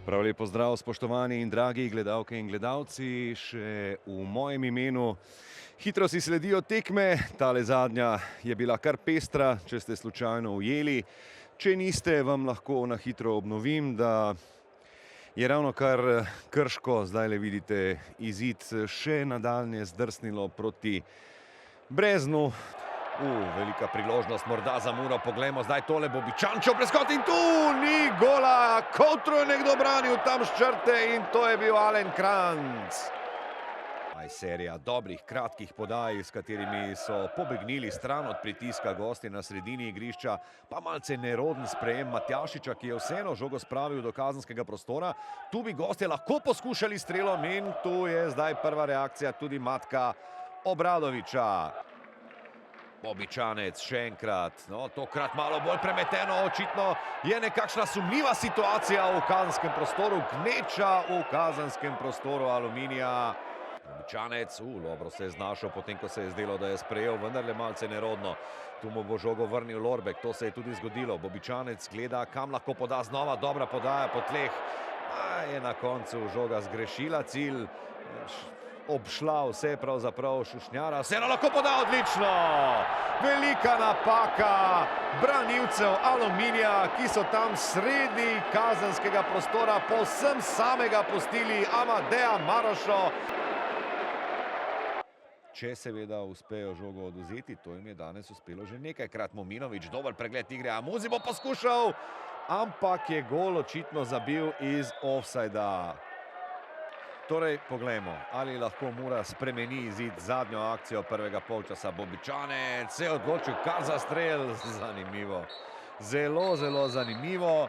Prav lep pozdrav, spoštovani in dragi gledalke in gledalci, še v mojem imenu. Hitro si sledijo tekme, tale zadnja je bila kar pestra, če ste slučajno ujeli. Če niste, vam lahko na hitro obnovim, da je ravno kar Krško, zdajle vidite izid, še nadaljnje zdrsnilo proti Breznu. Velika priložnost morda za Muro, poglejmo zdaj tole, Bobičančev preskok in tu ni gola, Kotro je nekdo branil tam s črte in to je bil Alen Kranjc. Serija dobrih, kratkih podaj, s katerimi so pobegnili stran od pritiska gosti na sredini igrišča, pa malce neroden sprejem Matjašiča, ki je vseeno žogo spravil do kazenskega prostora. Tu bi gostje lahko poskušali strelom in tu je zdaj prva reakcija tudi Matka Obradoviča. Bobičanec še enkrat, no tokrat malo bolj premeteno, očitno je nekakšna sumljiva situacija v kazenskem prostoru, gneča v kazenskem prostoru Aluminija. Bobičanec, dobro se je znašel, potem ko se je zdelo, da je sprejel, vendarle malce nerodno. Tu mu bo žogo vrnil Lorbek, to se je tudi zgodilo. Bobičanec gleda, kam lahko poda znova, dobra podaja po tleh. Je na koncu žoga zgrešila cilj, obšla vse pravzaprav Šušnjara, vseeno lahko poda odlično. Velika napaka branilcev Aluminija, ki so tam sredi kazenskega prostora povsem samega pustili Amadeja Marošo. Če seveda uspejo žogo odvzeti, to jim je danes uspelo že nekajkrat. Mominović, dober pregled igre, Amuzi bo poskušal, ampak je gol očitno zabil iz ofsajda. Torej, poglejmo, ali lahko Mura spremeni izid zadnjo akcijo prvega polčasa. Bobičanec se je odločil kar za strel, zanimivo, zelo zanimivo.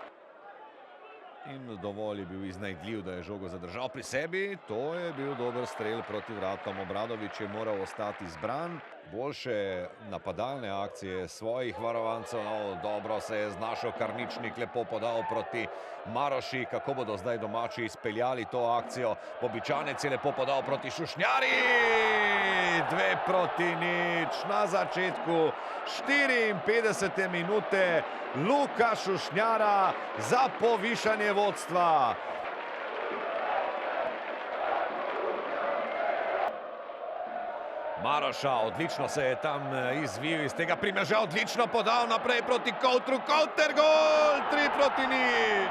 In dovolj je bil iznajdljiv, da je žogo zadržal pri sebi. To je bil dober strel proti vratom. Obradovič je moral ostati zbran. Boljše napadalne akcije svojih varovancev. Dobro se je znašel Karničnik, lepo podal proti Maroši. Kako bodo zdaj domači izpeljali to akcijo? Bobičanec je lepo podal proti Šušnjari. 2-0 na začetku 54. minute. Luka Šušnjara za povišanje vodstva. Maroša, odlično se je tam izvil iz tega primeža, odlično podal naprej proti Kotru, Koter gol, 3-0.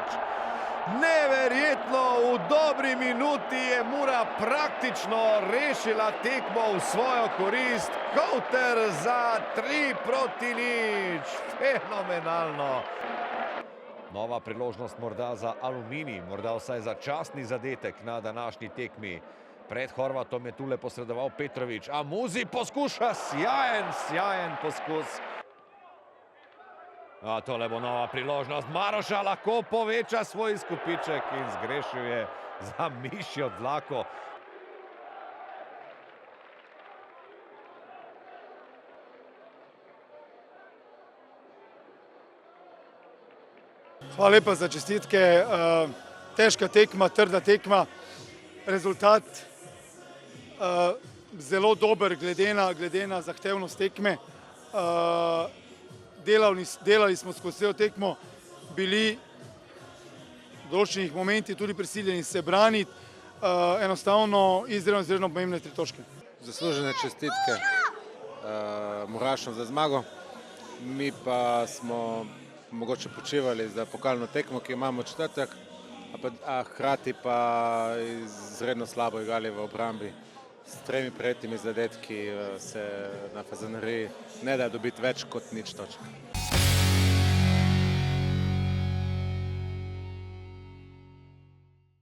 Neverjetno, v dobri minuti je Mura praktično rešila tekmo v svojo korist. Koter za 3-0, fenomenalno. Nova priložnost morda za Aluminij, morda vsaj za častni zadetek na današnji tekmi. Pred Horvatom je tule posredoval Petrović, Amuzi poskuša, sjajen poskus. Tole bo nova priložnost, Maroša lahko poveča svoj izkupiček in zgrešil je za mišjo dlako. Hvala lepa za čestitke, težka tekma, trda tekma, rezultat zelo dober glede na zahtevnost tekme. Delali smo skozi celo tekmo, bili v določenih momentih tudi prisiljeni se braniti, enostavno izredno pomembne 3 točke. Zaslužene čestitke Murašom za zmago, mi pa smo mogoče počivali za pokalno tekmo, ki imamo v četrtek, a hkrati pa izredno slabo igrali v obrambi. S 3 prejetimi zadetki se na Fazaneriji ne da dobiti več kot 0 točk.